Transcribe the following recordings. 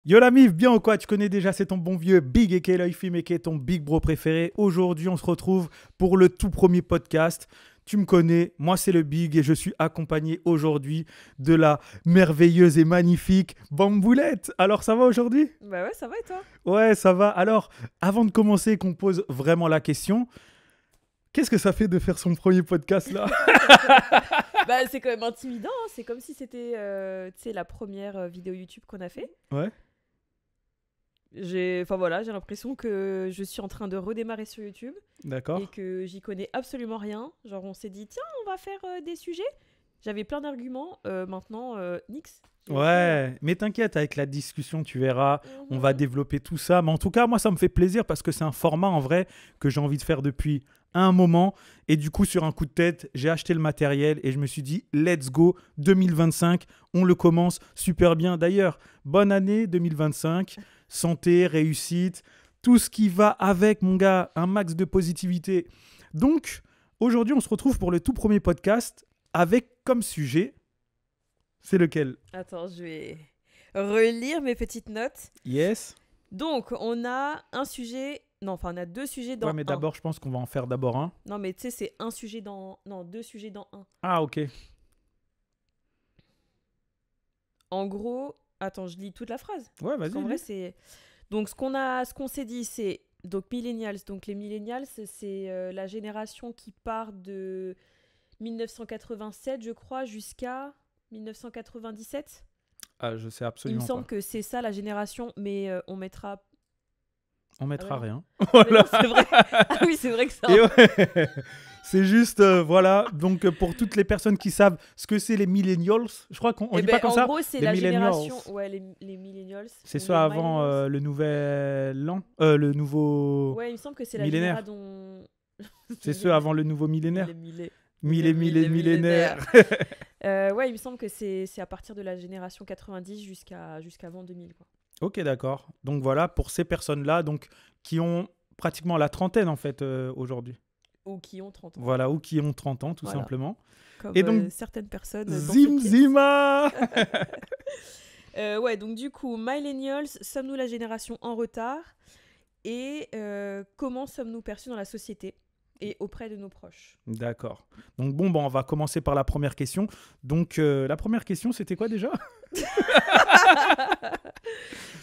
Yo la mif, bien ou quoi? Tu connais déjà, c'est ton bon vieux Big aka l'œil film aka ton big bro préféré. Aujourd'hui, on se retrouve pour le tout premier podcast. Tu me connais, moi c'est le Big et je suis accompagné aujourd'hui de la merveilleuse et magnifique Bamboulette. Alors ça va aujourd'hui? Bah ouais, ça va et toi? Ouais, ça va. Alors, avant de commencer et qu'on pose vraiment la question, qu'est-ce que ça fait de faire son premier podcast là? Bah c'est quand même intimidant, hein. C'est comme si c'était tu sais, la première vidéo YouTube qu'on a fait. Ouais, Enfin voilà, j'ai l'impression que je suis en train de redémarrer sur YouTube d'accord. et que j'y connais absolument rien. Genre on s'est dit tiens, on va faire des sujets. J'avais plein d'arguments, maintenant nix. J'ai plus, Ouais, mais t'inquiète, avec la discussion, tu verras, on va Mhm. développer tout ça. Mais en tout cas, moi, ça me fait plaisir parce que c'est un format en vrai que j'ai envie de faire depuis un moment. Et du coup, sur un coup de tête, j'ai acheté le matériel et je me suis dit, let's go, 2025, on le commence super bien. D'ailleurs, bonne année 2025, santé, réussite, tout ce qui va avec, mon gars, un max de positivité. Donc, aujourd'hui, on se retrouve pour le tout premier podcast avec comme sujet, c'est lequel? Attends, je vais relire mes petites notes. Yes. Donc on a un sujet, non enfin on a deux sujets Ouais, dans mais un. d'abord, je pense qu'on va en faire d'abord un. Non mais tu sais c'est un sujet dans, non deux sujets dans un. Ah, ok. En gros, attends, je lis toute la phrase. Ouais, Parce vas-y, qu'en vrai, lis. c'est. Donc, ce qu'on s'est dit, c'est. Donc, millennials. Donc, les millennials, c'est la génération qui part de 1987, je crois, jusqu'à 1997. Ah, je sais Il me absolument semble pas. que c'est ça la génération, mais on mettra. On Ah bah mettra non. rien. Ah mais non, Voilà. c'est vrai. Ah oui, c'est vrai que ça. Et ouais, c'est juste, voilà. Donc, pour toutes les personnes qui savent ce que c'est les millennials, je crois qu'on on Et dit pas ben, comme en ça. gros, c'est Les la millennials. génération. Ouais, les millennials. C'est Ou ceux les avant millennials. le nouvel an, le nouveau Ouais, il me semble que c'est la millénaire. génération. C'est ceux avant le nouveau millénaire. Mille, Mille et mille et millénaires. millénaires. Ouais, il me semble que c'est à partir de la génération 90 jusqu'avant 2000, quoi. Ok, d'accord. Donc voilà, pour ces personnes-là, donc qui ont pratiquement la trentaine en fait aujourd'hui. Ou qui ont 30 ans. Voilà, ou qui ont 30 ans tout Voilà. simplement. Comme Et donc, certaines personnes dans cette pièce. Zimzima. Ouais, donc du coup, millennials, sommes-nous la génération en retard? Et comment sommes-nous perçus dans la société et auprès de nos proches? D'accord. Donc bon, on va commencer par la première question. Donc la première question, c'était quoi déjà?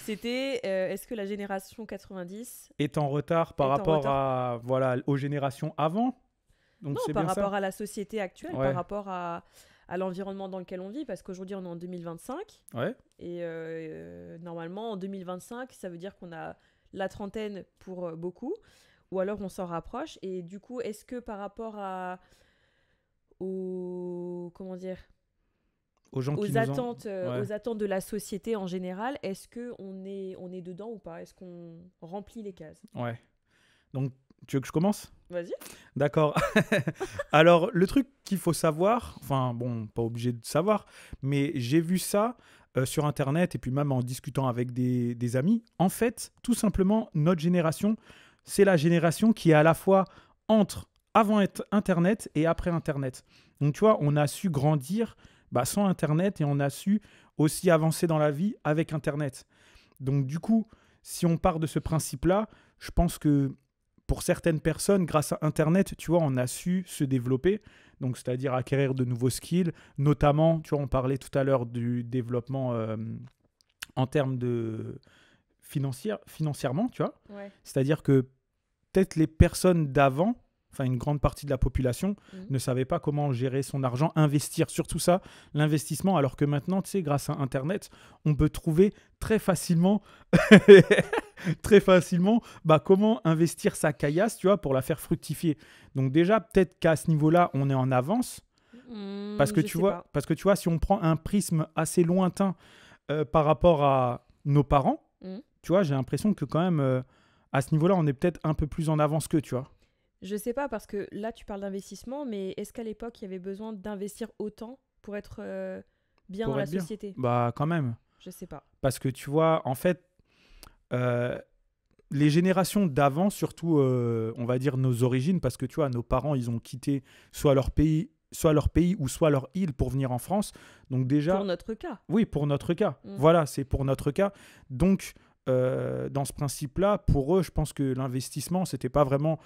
C'était, est-ce que la génération 90 Est en retard par est en rapport retard? à voilà aux générations avant. Donc Non, c'est par bien ça. rapport à la société actuelle, par Ouais, rapport à l'environnement dans lequel on vit, parce qu'aujourd'hui on est en 2025, ouais. et normalement en 2025, ça veut dire qu'on a la trentaine pour beaucoup, ou alors on s'en rapproche, et du coup, est-ce que par rapport comment dire, Aux gens qui nous ont. Ouais, aux attentes de la société en général, est-ce que on est dedans ou pas? Est-ce qu'on remplit les cases? ouais. Donc tu veux que je commence? Vas-y. D'accord. Alors, le truc qu'il faut savoir, enfin, bon, pas obligé de savoir, mais j'ai vu ça sur Internet et puis même en discutant avec des amis. En fait, tout simplement, notre génération, c'est la génération qui est à la fois entre avant Internet et après Internet. Donc, tu vois, on a su grandir sans Internet et on a su aussi avancer dans la vie avec Internet. Donc, du coup, si on part de ce principe-là, je pense que pour certaines personnes, grâce à Internet, tu vois, on a su se développer, donc c'est-à-dire acquérir de nouveaux skills, notamment, tu vois, on parlait tout à l'heure du développement en termes de financièrement, tu vois, Ouais. c'est-à-dire que peut-être les personnes d'avant, enfin une grande partie de la population, Mhm. ne savait pas comment gérer son argent, investir, surtout ça, l'investissement, alors que maintenant, tu sais, grâce à Internet, on peut trouver très facilement, très facilement, comment investir sa caillasse, tu vois, pour la faire fructifier. Donc déjà, peut-être qu'à ce niveau-là, on est en avance, Je sais pas. parce que tu vois, si on prend un prisme assez lointain par rapport à nos parents, Mhm. tu vois, j'ai l'impression que quand même, à ce niveau-là, on est peut-être un peu plus en avance qu'eux, tu vois. Je sais pas parce que là tu parles d'investissement, mais est-ce qu'à l'époque il y avait besoin d'investir autant pour être bien dans Pour la être bien. société? Bah, quand même. Je sais pas. Parce que tu vois, en fait, euh, les générations d'avant, surtout, on va dire nos origines, parce que tu vois, nos parents, ils ont quitté soit leur pays soit leur pays ou soit leur île pour venir en France. Donc déjà, Pour notre cas. oui, pour notre cas. Mm. Voilà, c'est pour notre cas. Donc, dans ce principe-là, pour eux, je pense que l'investissement, c'était pas vraiment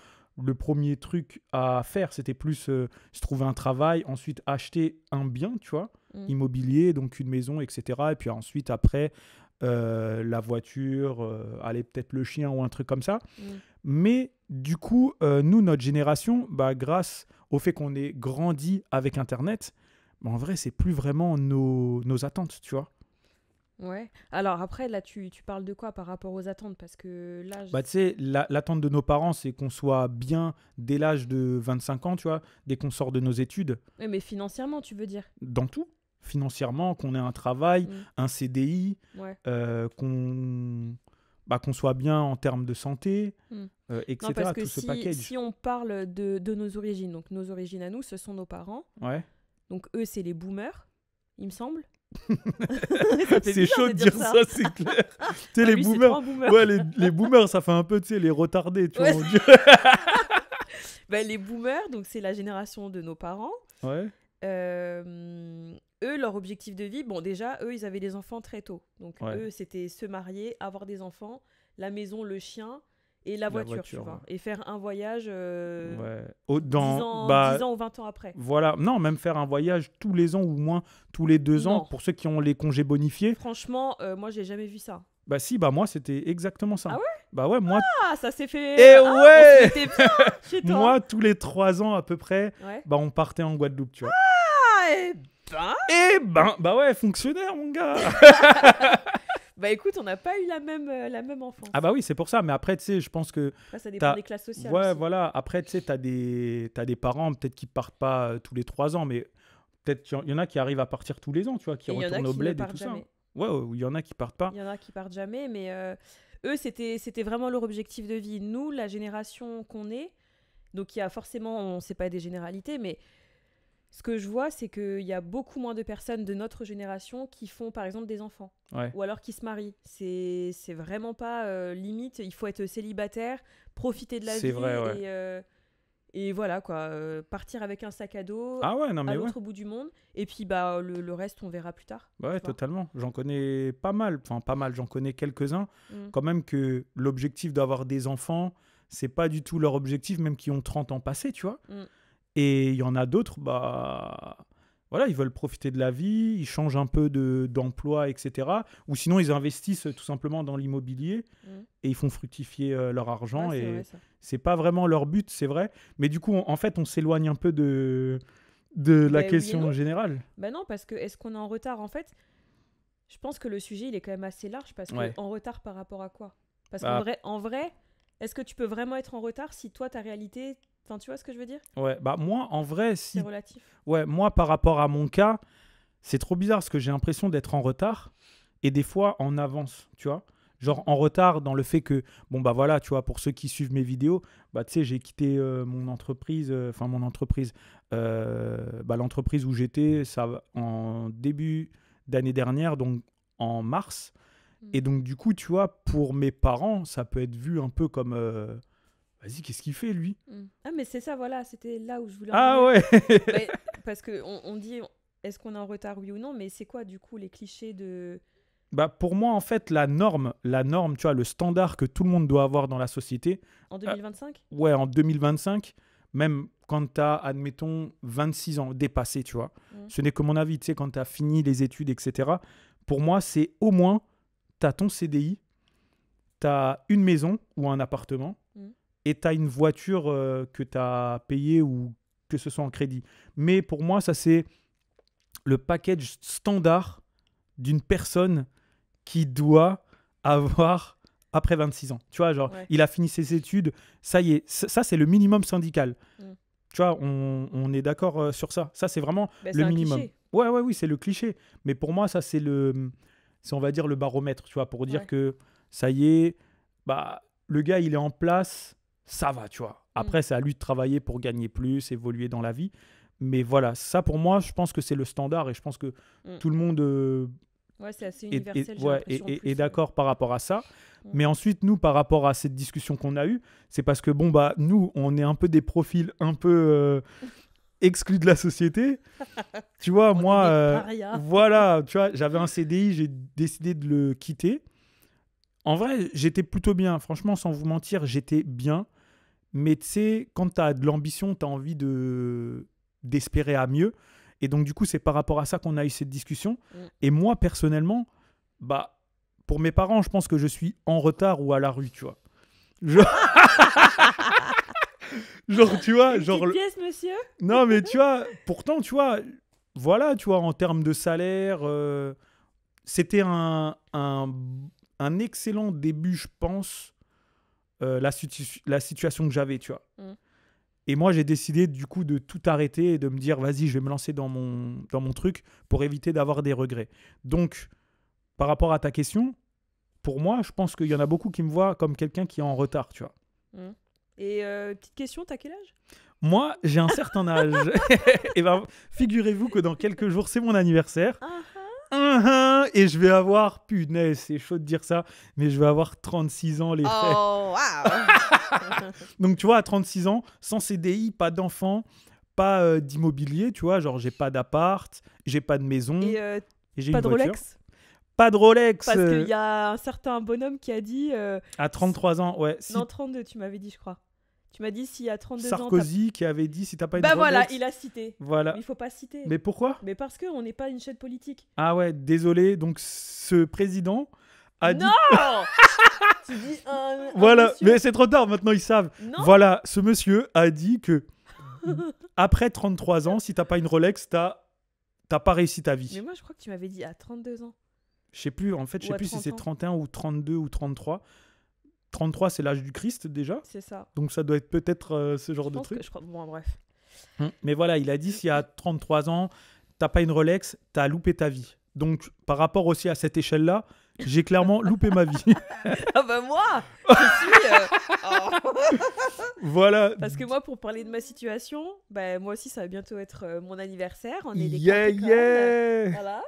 le premier truc à faire. C'était plus se trouver un travail, ensuite acheter un bien, tu vois, immobilier, donc une maison, etc. Et puis ensuite, après, la voiture, aller peut-être le chien ou un truc comme ça. Mais du coup, nous, notre génération, bah, grâce au fait qu'on ait grandi avec Internet, bah, en vrai, c'est plus vraiment nos attentes, tu vois. Ouais. Alors après, là, tu parles de quoi par rapport aux attentes? Parce que là, Bah, tu sais, l'attente de nos parents, c'est qu'on soit bien dès l'âge de 25 ans, tu vois, dès qu'on sort de nos études, ouais, mais financièrement, tu veux dire? dans tout, financièrement, qu'on ait un travail, Mm. un CDI, Ouais. qu'on soit bien en termes de santé, Mm. etc. Non, parce que Tout ce package. si on parle de nos origines, donc nos origines à nous, ce sont nos parents. Ouais. Donc eux, c'est les boomers, il me semble. Ça fait C'est bizarre chaud de dire ça, c'est clair. Tu sais, Ah, les lui, c'est boomers. trop un boomer. Ouais, les boomers, ça fait un peu, tu sais, les retardés, tu Ouais, vois. On dirait. Bah, les boomers, donc c'est la génération de nos parents. Ouais. Eux, leur objectif de vie, bon, déjà, eux, ils avaient des enfants très tôt. Donc, Ouais. eux, c'était se marier, avoir des enfants, la maison, le chien et la voiture, tu vois. ouais. Et faire un voyage Ouais. 10 ans, Bah, 10 ans ou 20 ans après. voilà. Non, même faire un voyage tous les ans ou au moins tous les 2 ans Non. pour ceux qui ont les congés bonifiés. Franchement, moi, j'ai jamais vu ça. Bah si, bah moi c'était exactement ça. Ah ouais? Bah ouais, moi, Ah, ça s'est fait... Eh Ah, ouais on se mettait bien chez toi. moi tous les 3 ans à peu près, Ouais. bah on partait en Guadeloupe, tu vois. Ah, eh ben... Bah ouais, fonctionnaire mon gars. Bah écoute, on n'a pas eu la même enfance. Ah bah oui, c'est pour ça. Mais après, tu sais, je pense que Après, ça dépend t'as- des classes sociales ouais, aussi. voilà. Après, tu sais, t'as des parents peut-être qui partent pas tous les 3 ans, mais peut-être qu'il y en a qui arrivent à partir tous les ans, tu vois, qui Et il y en a retournent au qui ne bled et partent tout jamais. ça. Ouais, ou il y en a qui partent pas. Il y en a qui partent jamais, mais eux, c'était vraiment leur objectif de vie. Nous, la génération qu'on est, donc il y a forcément, on ne sait pas des généralités, mais ce que je vois, c'est qu'il y a beaucoup moins de personnes de notre génération qui font, par exemple, des enfants. Ouais. Ou alors qui se marient. C'est vraiment pas limite, il faut être célibataire, profiter de la C'est vie vrai, ouais. et voilà, quoi. Partir avec un sac à dos Ah ouais, non à mais ouais. l'autre bout du monde. Et puis, bah, le reste, on verra plus tard. Bah ouais, tu vois. totalement. J'en connais pas mal. Enfin, pas mal. J'en connais quelques-uns. Mm. Quand même que l'objectif d'avoir des enfants, c'est pas du tout leur objectif, même qui ont 30 ans passés, tu vois. Mm. Et il y en a d'autres, bah, voilà, ils veulent profiter de la vie, ils changent un peu d'emploi, etc. Ou sinon, ils investissent tout simplement dans l'immobilier et ils font fructifier leur argent. Ouais, c'est Et vrai, ça. c'est pas vraiment leur but, c'est vrai. Mais du coup, en fait, on s'éloigne un peu de la Ben oui et question non. générale. Bah non, parce que est-ce qu'on est en retard? En fait, je pense que le sujet, il est quand même assez large parce que Ouais. en retard par rapport à quoi? Parce Bah, en vrai, est-ce que tu peux vraiment être en retard si toi, ta réalité... Enfin, tu vois ce que je veux dire? Ouais, bah moi, en vrai, si C'est relatif. ouais, moi, par rapport à mon cas, c'est trop bizarre parce que j'ai l'impression d'être en retard et des fois en avance, tu vois. Genre en retard dans le fait que, bon, bah voilà, tu vois, pour ceux qui suivent mes vidéos, bah tu sais, j'ai quitté mon entreprise, bah, l'entreprise où j'étais, ça en début d'année dernière, donc en mars. Et donc, du coup, tu vois, pour mes parents, ça peut être vu un peu comme, vas-y, qu'est-ce qu'il fait lui? Ah, mais c'est ça, voilà, c'était là où je voulais en Ah venir. ouais! Ouais, parce que on dit, est-ce qu'on est en retard, oui ou non? Mais c'est quoi, du coup, les clichés de... Bah pour moi, en fait, la norme, tu vois, le standard que tout le monde doit avoir dans la société, En 2025? ouais, en 2025, même quand tu as, admettons, 26 ans dépassé, tu vois, ce n'est que mon avis, tu sais, quand tu as fini les études, etc., pour moi, c'est au moins, tu as ton CDI, tu as une maison ou un appartement, et tu as une voiture que tu as payée ou que ce soit en crédit. Mais pour moi, ça, c'est le package standard d'une personne qui doit avoir après 26 ans. Tu vois, genre, Ouais. il a fini ses études, ça y est, ça c'est le minimum syndical. Mm. Tu vois, on est d'accord sur ça. Ça, c'est vraiment Bah, le c'est un minimum. cliché. Ouais, oui, c'est le cliché. Mais pour moi, ça, c'est on va dire, le baromètre, tu vois, pour dire Ouais. que ça y est, bah, le gars, il est en place, ça va, tu vois. Après, c'est à lui de travailler pour gagner plus, évoluer dans la vie. Mais voilà, ça, pour moi, je pense que c'est le standard et je pense que tout le monde Ouais, c'est assez est, universel, j'ai ouais, l'impression, est plus, d'accord par rapport à ça. Mm. Mais ensuite, nous, par rapport à cette discussion qu'on a eue, c'est parce que, bon, bah, nous, on est un peu des profils un peu exclu de la société. Tu vois, On est moi, des parias. voilà, tu vois, j'avais un CDI, j'ai décidé de le quitter. En vrai, j'étais plutôt bien. Franchement, sans vous mentir, j'étais bien. Mais tu sais, quand tu as de l'ambition, tu as envie d'espérer à mieux. Et donc, du coup, c'est par rapport à ça qu'on a eu cette discussion. Et moi, personnellement, bah, pour mes parents, je pense que je suis en retard ou à la rue, tu vois. Genre, genre, tu vois, Une genre... petite pièce, monsieur? Non, mais tu vois, pourtant, tu vois, voilà, tu vois, en termes de salaire, c'était un excellent début, je pense, la situation que j'avais, tu vois. Et moi, j'ai décidé, du coup, de tout arrêter et de me dire, vas-y, je vais me lancer dans mon truc pour éviter d'avoir des regrets. Donc, par rapport à ta question, pour moi, je pense qu'il y en a beaucoup qui me voient comme quelqu'un qui est en retard, tu vois. Et petite question, t'as quel âge? Moi, j'ai un certain âge. Et ben, figurez-vous que dans quelques jours, c'est mon anniversaire. Et je vais avoir, punaise, c'est chaud de dire ça, mais je vais avoir 36 ans, les frères. Oh, waouh! Donc, tu vois, à 36 ans, sans CDI, pas d'enfant, pas d'immobilier, tu vois, genre, j'ai pas d'appart, j'ai pas de maison, Et et j'ai pas une de voiture. Rolex? Pas de Rolex. Parce qu'il y a un certain bonhomme qui a dit... À 33 ans, ouais. Non, 32, tu m'avais dit, je crois. Tu m'as dit si à 32 ans... Sarkozy qui avait dit si t'as pas une Bah Rolex... voilà, il a cité. Voilà. Mais il faut pas citer. Mais pourquoi? Mais parce qu'on n'est pas une chaîne politique. Ah ouais, désolé. Donc, ce président a dit... Non. Tu dis un Voilà, monsieur. mais c'est trop tard, maintenant ils savent. Non. Voilà, ce monsieur a dit que après 33 ans, si t'as pas une Rolex, t'as pas réussi ta vie. Mais moi, je crois que tu m'avais dit à 32 ans. Je sais plus, en fait, je Ou sais à plus si 30 c'est ans. 31 ou 32 ou 33. 33, c'est l'âge du Christ déjà. C'est ça. Donc ça doit être peut-être ce genre Je de pense truc. que je crois... Bon, bref. Mais voilà, il a dit si à 33 ans, t'as pas une Rolex, t'as loupé ta vie. Donc par rapport aussi à cette échelle-là, j'ai clairement loupé ma vie. Ah bah moi, je suis... Voilà. Parce que moi, pour parler de ma situation, bah, moi aussi, ça va bientôt être mon anniversaire. On est des Yeah, Capricornes. yeah. Voilà.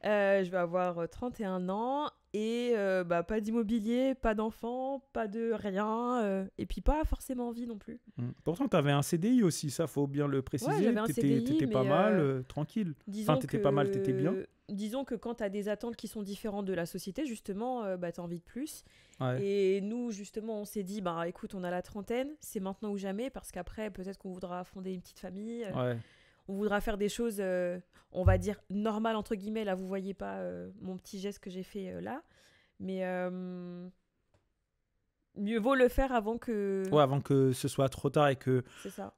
Je vais avoir 31 ans et bah, pas d'immobilier, pas d'enfant, pas de rien. Et puis pas forcément envie non plus. Pourtant, tu avais un CDI aussi, ça faut bien le préciser. Ouais, j'avais un CDI, t'étais pas mais, mal, tranquille. Disons Enfin, t'étais pas mal, t'étais bien. Disons que quand tu as des attentes qui sont différentes de la société, justement, bah, tu as envie de plus. Ouais. Et nous, justement, on s'est dit, bah écoute, on a la trentaine, c'est maintenant ou jamais, parce qu'après, peut-être qu'on voudra fonder une petite famille. Ouais. On voudra faire des choses, on va dire, normales, entre guillemets. Là, vous voyez pas mon petit geste que j'ai fait là. Mais mieux vaut le faire avant que... Ouais, avant que ce soit trop tard et que C'est ça.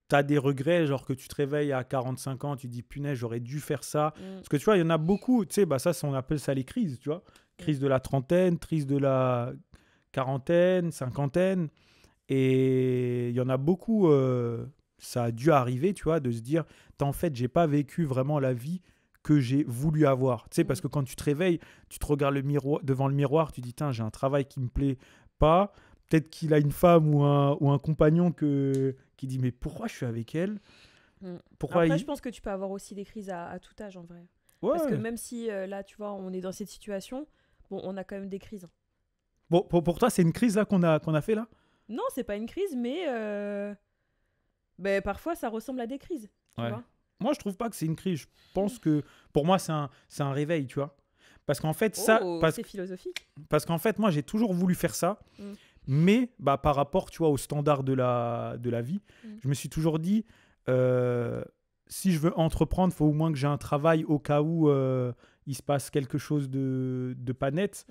t'as des regrets, genre que tu te réveilles à 45 ans, tu dis punaise, j'aurais dû faire ça. Parce que tu vois, il y en a beaucoup, tu sais, bah ça, on appelle ça les crises, tu vois. Crise de la trentaine, crise de la quarantaine, cinquantaine. Et il y en a beaucoup, ça a dû arriver, tu vois, de se dire, en fait, j'ai pas vécu vraiment la vie que j'ai voulu avoir. Tu sais, parce que quand tu te réveilles, tu te regardes devant le miroir, tu dis, tiens, j'ai un travail qui me plaît pas. Peut-être qu'il a une femme ou un compagnon qui dit, mais pourquoi je suis avec elle? Pourquoi Après, je pense que tu peux avoir aussi des crises à tout âge, en vrai. Ouais. Parce que même si, là, tu vois, on est dans cette situation, bon, on a quand même des crises. Bon, pour toi, c'est une crise là qu'on a fait là? Non, c'est pas une crise, mais ben, parfois, ça ressemble à des crises. Tu Ouais. vois. Moi, je trouve pas que c'est une crise. Je pense que, pour moi, c'est un réveil, tu vois. Parce qu'en fait, ça... C'est philosophique. Parce qu'en fait, moi, j'ai toujours voulu faire ça. Mais bah, par rapport, tu vois, aux standards de la vie, je me suis toujours dit, si je veux entreprendre, il faut au moins que j'ai un travail au cas où il se passe quelque chose de pas net.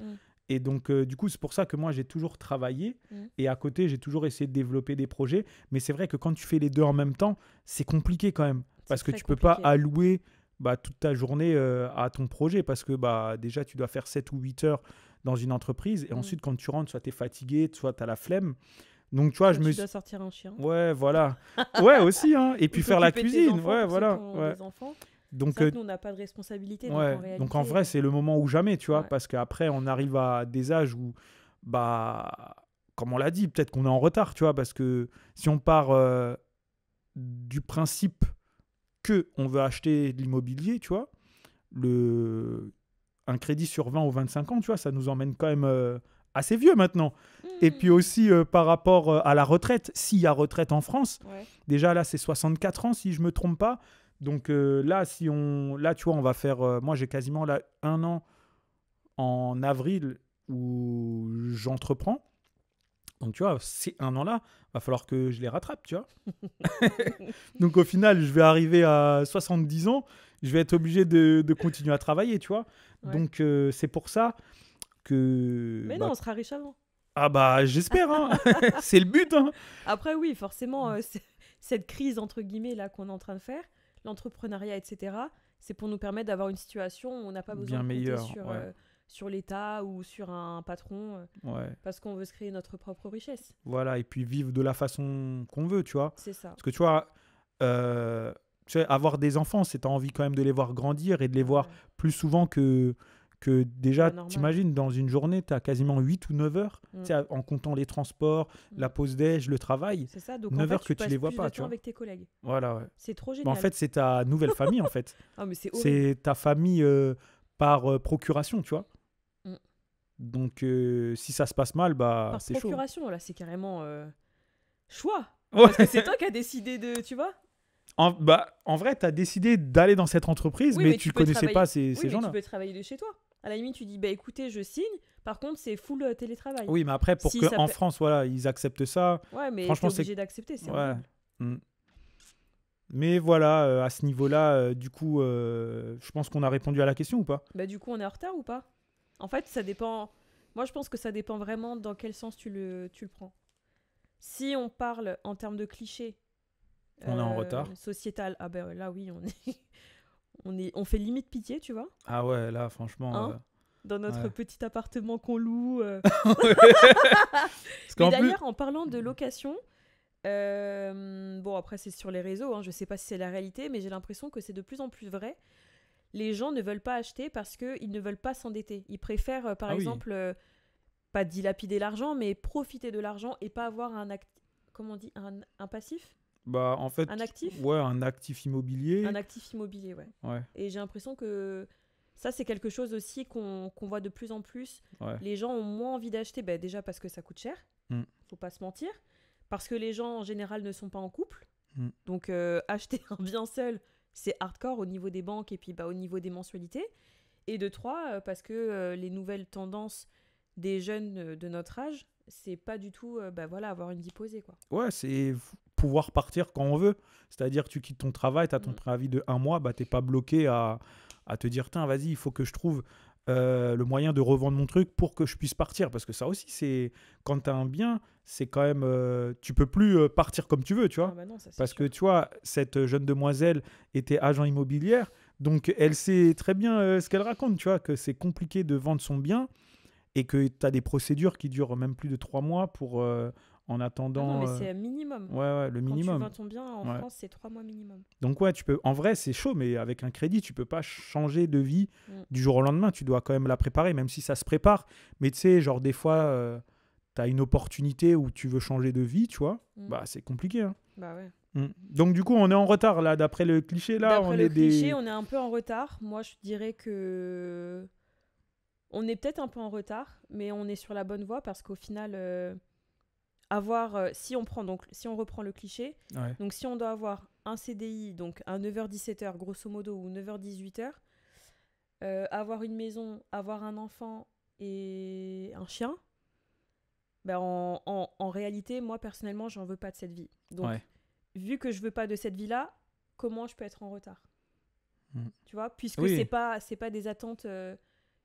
Et donc, du coup, c'est pour ça que moi, j'ai toujours travaillé. Et à côté, j'ai toujours essayé de développer des projets. Mais c'est vrai que quand tu fais les deux en même temps, c'est compliqué quand même. Parce que tu peux pas allouer toute ta journée à ton projet. Parce que déjà, tu dois faire 7 ou 8 heures dans une entreprise. Et ensuite, quand tu rentres, soit tu es fatigué, soit tu as la flemme. Donc, tu vois, tu dois sortir un chien. Ouais, voilà. Ouais, aussi. Hein. Et puis faire la cuisine. Ouais, voilà. Ouais. Donc, nous, on n'a pas de responsabilité. Ouais. Donc, en vrai, c'est le moment ou jamais, tu vois. Parce qu'après, on arrive à des âges où, comme on l'a dit, peut-être qu'on est en retard, tu vois. Parce que si on part du principe qu'on veut acheter de l'immobilier, tu vois, un crédit sur 20 ou 25 ans, tu vois, ça nous emmène quand même assez vieux maintenant. Et puis aussi par rapport à la retraite, s'il y a retraite en France, déjà là c'est 64 ans si je me trompe pas. Donc là tu vois on va faire, moi j'ai quasiment là 1 an en avril où j'entreprends. Donc tu vois ces 1 an là, va falloir que je les rattrape, tu vois. Donc au final je vais arriver à 70 ans, je vais être obligé de continuer à travailler, tu vois. Donc c'est pour ça que... Mais non, on sera riche avant. Ah bah j'espère, hein. C'est le but. Hein. Après oui, forcément, cette crise entre guillemets là qu'on est en train de faire, l'entrepreneuriat, etc., c'est pour nous permettre d'avoir une situation où on n'a pas besoin de compter sur l'État ou sur un patron, parce qu'on veut se créer notre propre richesse. Voilà, et puis vivre de la façon qu'on veut, tu vois. C'est ça. Parce que tu vois, avoir des enfants, c'est t'as envie quand même de les voir grandir et de les voir plus souvent que déjà, t'imagines, dans une journée, tu as quasiment 8 ou 9 heures, en comptant les transports, la pause déj, le travail. C'est ça, donc 9 en fait, heures que tu les vois pas, tu vois. Avec tes collègues. Voilà, ouais. C'est trop génial. Mais en fait, c'est ta nouvelle famille, en fait. Ah, mais c'est ta famille par procuration, tu vois. Donc, si ça se passe mal, bah, c'est chaud. Par procuration, là, c'est carrément choix. Parce que c'est toi qui as décidé de, tu vois. En vrai, tu as décidé d'aller dans cette entreprise, mais tu connaissais pas ces gens-là. Tu peux travailler de chez toi. À la limite, tu dis, bah écoutez, je signe. Par contre, c'est full télétravail. Oui, mais après, pour qu'en France, voilà, ils acceptent ça. Ouais, mais franchement, t'es obligé d'accepter, c'est horrible. Mais voilà, à ce niveau-là, du coup, je pense qu'on a répondu à la question ou pas ? Bah du coup, on est en retard ou pas ? En fait, ça dépend. Moi, je pense que ça dépend vraiment dans quel sens tu le prends. Si on parle en termes de clichés, on est en retard. Sociétal, ah ben là oui, on fait limite pitié, tu vois. Ah ouais, là franchement. Dans notre petit appartement qu'on loue. Mais d'ailleurs, en parlant de location, bon après c'est sur les réseaux, hein, je sais pas si c'est la réalité, mais j'ai l'impression que c'est de plus en plus vrai. Les gens ne veulent pas acheter parce qu'ils ne veulent pas s'endetter. Ils préfèrent, par exemple, pas dilapider l'argent, mais profiter de l'argent et pas avoir comment on dit, un passif. Bah, en fait, un actif. Ouais, un actif immobilier. Un actif immobilier, ouais. Et j'ai l'impression que ça, c'est quelque chose aussi qu'on voit de plus en plus. Les gens ont moins envie d'acheter, déjà parce que ça coûte cher. Faut pas se mentir. Parce que les gens, en général, ne sont pas en couple. Donc, acheter un bien seul, c'est hardcore au niveau des banques et puis au niveau des mensualités. Et de 3, parce que les nouvelles tendances des jeunes de notre âge, c'est pas du tout avoir une vie posée, quoi. Ouais, c'est pouvoir partir quand on veut. C'est-à-dire que tu quittes ton travail, tu as ton préavis de 1 mois, t'es pas bloqué à te dire tiens, vas-y, il faut que je trouve le moyen de revendre mon truc pour que je puisse partir. Parce que ça aussi, c'est quand tu as un bien, c'est quand même tu peux plus partir comme tu veux, tu vois. Non, ça, parce sûr. que tu vois, cette jeune demoiselle était agent immobilière, donc elle sait très bien ce qu'elle raconte, tu vois, que c'est compliqué de vendre son bien et que tu as des procédures qui durent même plus de 3 mois pour en attendant. Non, mais c'est un minimum. Ouais, le minimum. Quand tu vends ton bien en France, c'est 3 mois minimum. Donc tu peux. En vrai, c'est chaud, mais avec un crédit, tu peux pas changer de vie du jour au lendemain. Tu dois quand même la préparer, même si ça se prépare. Mais tu sais, genre des fois, tu as une opportunité où tu veux changer de vie, tu vois. Bah c'est compliqué. Hein. Bah ouais. Donc du coup, on est en retard là, d'après le cliché là. On est un peu en retard. Moi, je dirais que on est peut-être un peu en retard, mais on est sur la bonne voie parce qu'au final. Si on reprend le cliché, donc si on doit avoir un CDI, donc un 9h-17h grosso modo ou 9h-18h, avoir une maison, avoir un enfant et un chien, en réalité, moi personnellement, j'en veux pas de cette vie. Donc, vu que je veux pas de cette vie-là, comment je peux être en retard ? Tu vois, puisque c'est pas des attentes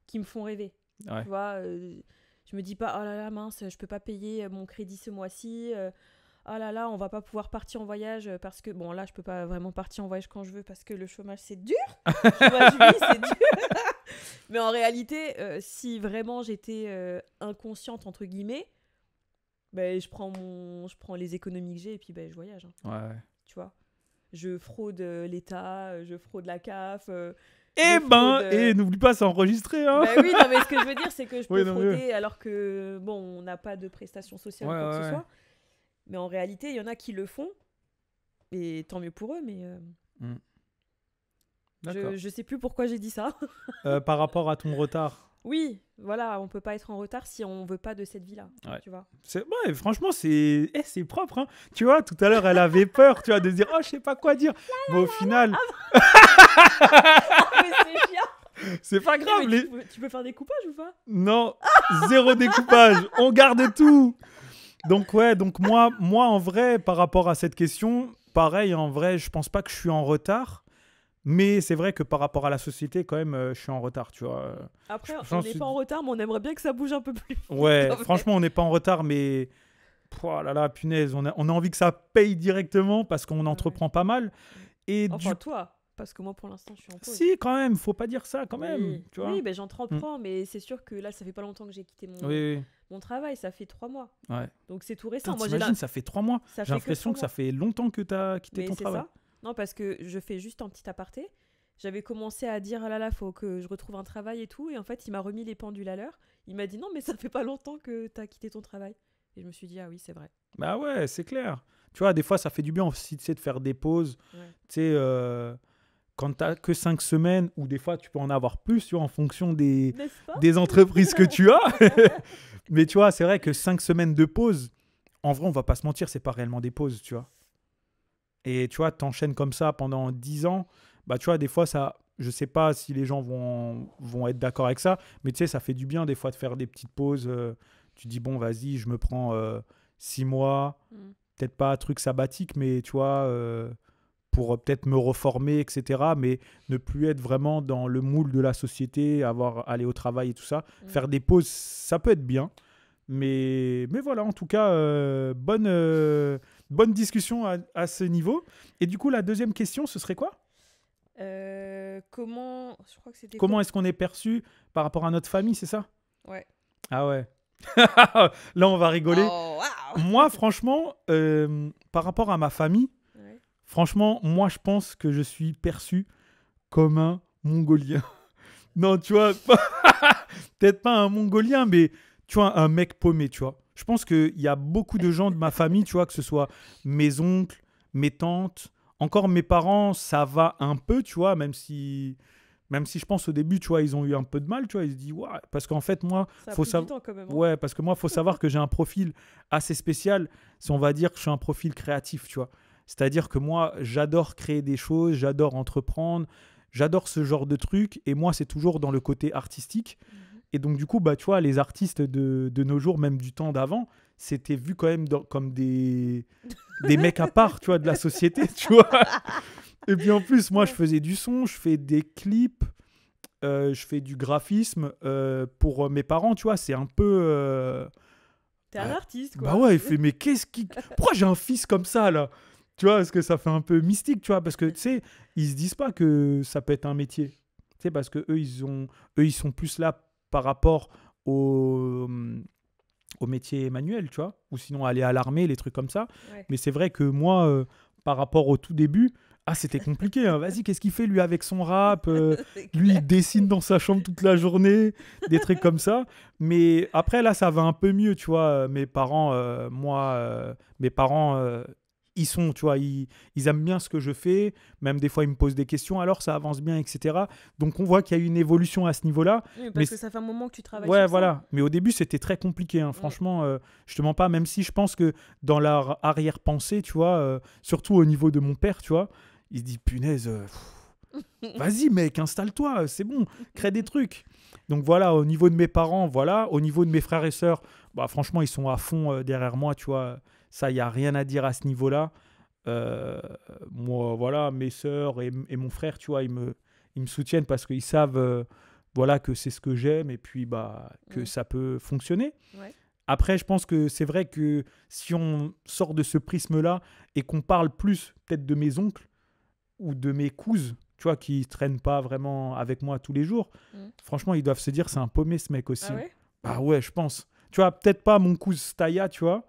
qui me font rêver. Tu vois. Je me dis pas, oh là là, mince, je peux pas payer mon crédit ce mois-ci. Oh là là, on va pas pouvoir partir en voyage parce que, bon, là, je peux pas vraiment partir en voyage quand je veux parce que le chômage, c'est dur. Le chômage, oui, c'est dur. Mais en réalité, si vraiment j'étais inconsciente, entre guillemets, je prends les économies que j'ai et puis je voyage. Hein. Tu vois, je fraude l'État, je fraude la CAF. Et n'oublie pas, c'est enregistré. Hein. Oui, non, mais ce que je veux dire, c'est que je peux frauder alors que, on n'a pas de prestations sociales ou quoi que ce soit. Mais en réalité, il y en a qui le font. Et tant mieux pour eux, mais je sais plus pourquoi j'ai dit ça. Par rapport à ton retard, Oui, voilà, on peut pas être en retard si on veut pas de cette vie-là, Ouais. tu vois. Ouais, franchement, c'est propre. Hein. Tu vois, tout à l'heure, elle avait peur, tu vois, de se dire, oh, je sais pas quoi dire. Mais au final, Mais c'est chiant. c'est pas grave. Mais tu peux faire des coupages ou pas? Non, zéro découpage. On garde tout. Donc, ouais, donc moi, en vrai, par rapport à cette question, pareil, en vrai, je pense pas que je suis en retard. Mais c'est vrai que par rapport à la société, quand même, je suis en retard, tu vois. Après, J'en on n'est suis- pas en retard, mais on aimerait bien que ça bouge un peu plus. Ouais, quand même. franchement, on n'est pas en retard, mais... Oh là là, punaise, on a envie que ça paye directement parce qu'on entreprend pas mal. Et Enfin, toi, parce que moi, pour l'instant, je suis en pause. Si, quand même, faut pas dire ça, quand même, Oui, tu vois. oui, ben j'entreprends, mais c'est sûr que là, ça fait pas longtemps que j'ai quitté Oui, mon travail, ça fait 3 mois. ouais. Donc c'est tout récent. Putain, Moi, t'imagines, ça fait 3 mois. ça J'ai fait l'impression que ça fait longtemps que t'as quitté Mais ton c'est travail. ça. Non, parce que je fais juste un petit aparté. J'avais commencé à dire, ah là là, faut que je retrouve un travail et tout. Et en fait, il m'a remis les pendules à l'heure. Il m'a dit, non, mais ça fait pas longtemps que t'as quitté ton travail. Et je me suis dit, ah oui, c'est vrai. Bah ouais, c'est clair. Tu vois, des fois, ça fait du bien aussi, tu sais, de faire des pauses. Ouais. Tu sais, quand t'as que 5 semaines, ou des fois, tu peux en avoir plus, tu vois, en fonction N'est-ce pas? des entreprises que tu as. Mais tu vois, c'est vrai que 5 semaines de pause, en vrai, on va pas se mentir, c'est pas réellement des pauses, tu vois. Et tu vois, t'enchaînes comme ça pendant 10 ans, bah tu vois, des fois, ça, je sais pas si les gens vont être d'accord avec ça, mais tu sais, ça fait du bien des fois de faire des petites pauses. Tu dis, bon, vas-y, je me prends 6 mois, Mm. peut-être pas un truc sabbatique, mais tu vois, pour peut-être me reformer, etc. Mais ne plus être vraiment dans le moule de la société, aller au travail et tout ça. Mm. Faire des pauses, ça peut être bien. Mais voilà, en tout cas, bonne discussion à ce niveau. Et du coup, la deuxième question, ce serait quoi? Comment. Je crois que c'était. Comment est-ce qu'on est perçu par rapport à notre famille, c'est ça? Ouais. Ah ouais. Là, on va rigoler. Oh, waouh. Moi, franchement, par rapport à ma famille, Ouais. franchement, moi, je pense que je suis perçu comme un Mongolien. Non, tu vois, peut-être pas un Mongolien, mais tu vois, un mec paumé, tu vois. Je pense qu'il y a beaucoup de gens de ma famille, tu vois, que ce soit mes oncles, mes tantes, encore mes parents, ça va un peu, tu vois, même si je pense au début, tu vois, ils ont eu un peu de mal, tu vois, ils se disent, ouais, parce qu'en fait, moi, Ça a faut pris savoir. du temps quand même. Hein. Ouais, parce que moi, il faut savoir que j'ai un profil assez spécial. Si on va dire que je suis un profil créatif, tu vois. C'est-à-dire que moi, j'adore créer des choses, j'adore entreprendre, j'adore ce genre de trucs. Et moi, c'est toujours dans le côté artistique. Mhm. Et donc, du coup, bah, tu vois, les artistes de nos jours, même du temps d'avant, c'était vu quand même comme des mecs à part, tu vois, de la société, tu vois. Et puis en plus, moi, je faisais du son, je fais des clips. Je fais du graphisme pour mes parents, tu vois, c'est un peu... T'es un Ouais. artiste, quoi. Bah ouais, il fait, mais qu'est-ce qui... Pourquoi j'ai un fils comme ça, là? Tu vois, parce que ça fait un peu mystique, tu vois, parce que, tu sais, ils se disent pas que ça peut être un métier. Tu sais, parce que eux, ils sont plus là par rapport au métier manuel, tu vois, ou sinon aller à l'armée, les trucs comme ça. Ouais. Mais c'est vrai que moi, par rapport au tout début, c'était compliqué. Hein. Vas-y, qu'est-ce qu'il fait, lui, avec son rap C'est Lui, clair. il dessine dans sa chambre toute la journée, des trucs comme ça. Mais après, là, ça va un peu mieux, tu vois. Mes parents, ils sont, tu vois, ils aiment bien ce que je fais. Même des fois, ils me posent des questions. Alors, ça avance bien, etc. Donc, on voit qu'il y a eu une évolution à ce niveau-là. Oui, parce Mais que ça fait un moment que tu travailles Ouais, sur ça. voilà. Mais au début, c'était très compliqué. Hein. Franchement, je te mens pas. Même si je pense que dans leur arrière-pensée, tu vois, surtout au niveau de mon père, tu vois, il se dit, punaise, vas-y, mec, installe-toi, c'est bon, crée des trucs. Donc voilà, au niveau de mes parents, voilà. Au niveau de mes frères et sœurs, bah, franchement, ils sont à fond derrière moi, tu vois. Ça, il n'y a rien à dire à ce niveau-là. Moi, voilà, mes sœurs et mon frère, tu vois, ils me soutiennent parce qu'ils savent voilà, que c'est ce que j'aime et puis bah, que ça peut fonctionner. Ouais. Après, je pense que c'est vrai que si on sort de ce prisme-là et qu'on parle plus peut-être de mes oncles ou de mes cousins, tu vois, qui traînent pas vraiment avec moi tous les jours, franchement, ils doivent se dire c'est un paumé ce mec aussi. Ah ouais. Bah ouais, je pense. Tu vois, peut-être pas mon cousin Staya, tu vois,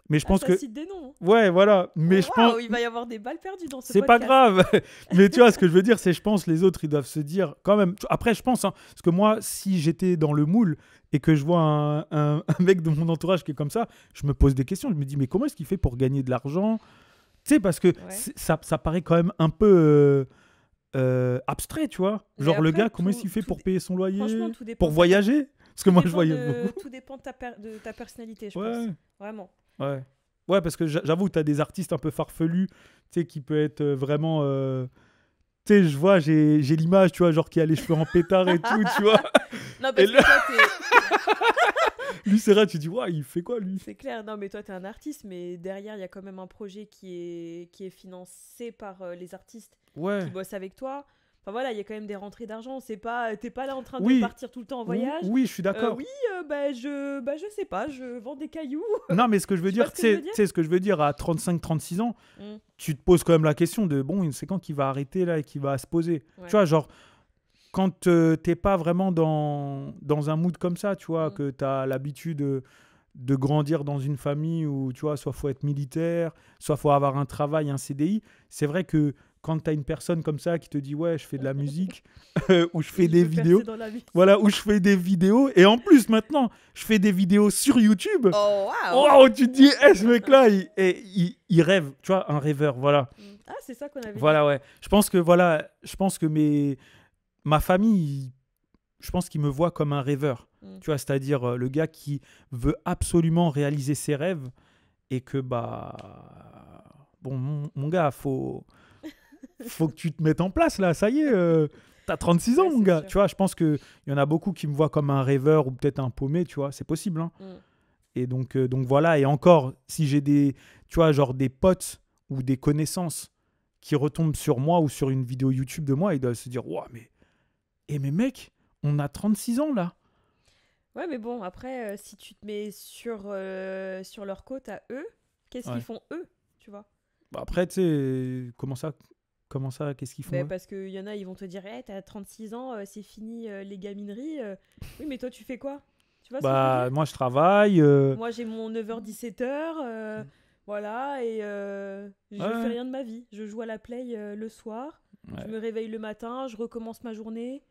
mais je pense ça que... cite des noms. Ouais, voilà. Mais je pense... Il va y avoir des balles perdues dans ce C'est pas podcast. grave. Mais tu vois, ce que je veux dire, c'est je pense les autres, ils doivent se dire quand même. Après, je pense, hein, parce que moi, si j'étais dans le moule et que je vois un mec de mon entourage qui est comme ça, je me pose des questions. Je me dis, mais comment est-ce qu'il fait pour gagner de l'argent? Tu sais, parce que Ouais. ça paraît quand même un peu abstrait, tu vois. Mais Genre, le après, gars, comment est-ce qu'il fait pour payer son loyer, franchement, tout pour dépend voyager? Parce que moi, je voyage beaucoup. tout dépend de ta personnalité, je Ouais, pense. Vraiment. ouais. Ouais, parce que j'avoue, t'as des artistes un peu farfelus, tu sais, qui peut être vraiment... Tu sais, je vois, j'ai l'image, tu vois, genre qui a les cheveux en pétard et tout, tu vois. Non, Et parce que toi, lui, c'est vrai, tu dis, ouais, il fait quoi, lui? c'est clair. Non, mais toi, t'es un artiste, mais derrière, il y a quand même un projet qui est financé par les artistes Ouais. qui bossent avec toi. Enfin voilà, il y a quand même des rentrées d'argent. C'est pas, t'es pas là en train de Oui. partir tout le temps en voyage. Oui, je suis d'accord. Oui, je sais pas, je vends des cailloux. Non, mais ce que je veux Tu vois dire, ce que je veux tu dire sais, ce que je veux dire, à 35-36 ans, Mm. tu te poses quand même la question de, bon, c'est quand qu'il va arrêter, là, et qu'il va se poser? Ouais. Tu vois, genre, quand t'es pas vraiment dans un mood comme ça, tu vois, Mm. que t'as l'habitude de grandir dans une famille où, tu vois, soit faut être militaire, soit faut avoir un travail, un CDI, c'est vrai que quand t'as une personne comme ça qui te dit, ouais, je fais de la musique, ou je fais Je des veux percer vidéos, dans la vie. voilà, où je fais des vidéos, et en plus, maintenant, je fais des vidéos sur YouTube. Oh, waouh. Waouh, tu te dis, ce mec-là, il rêve, tu vois, un rêveur, voilà. Mm. Ah, c'est ça qu'on avait dit. Voilà, ouais. Je pense que ma famille, je pense qu'ils me voient comme un rêveur. Mm. Tu vois, c'est-à-dire le gars qui veut absolument réaliser ses rêves et que, bah, bon, mon gars, faut que tu te mettes en place, là, ça y est, t'as 36 ans, Ouais, mon c'est gars. sûr. Tu vois, je pense qu'il y en a beaucoup qui me voient comme un rêveur ou peut-être un paumé, tu vois, c'est possible, hein. Mm. Et donc voilà, et encore, si j'ai tu vois, genre des potes ou des connaissances qui retombent sur moi ou sur une vidéo YouTube de moi, ils doivent se dire, ouah, mais mec, on a 36 ans là. Ouais, mais bon, après, si tu te mets sur leur côte à eux, qu'est-ce Ouais. qu'ils font eux, tu vois? Bah, après, tu sais, comment ça, qu'est-ce qu'ils font Ben, eux? parce qu'il y en a, ils vont te dire, hey, t'as 36 ans, c'est fini les gamineries. Oui, mais toi, tu fais quoi? Tu vois ce que je veux Bah, dire? moi, je travaille. Moi, j'ai mon 9h-17h, voilà, et je fais Ouais, rien de ma vie. Je joue à la play le soir, je ouais. me réveille le matin, je recommence ma journée.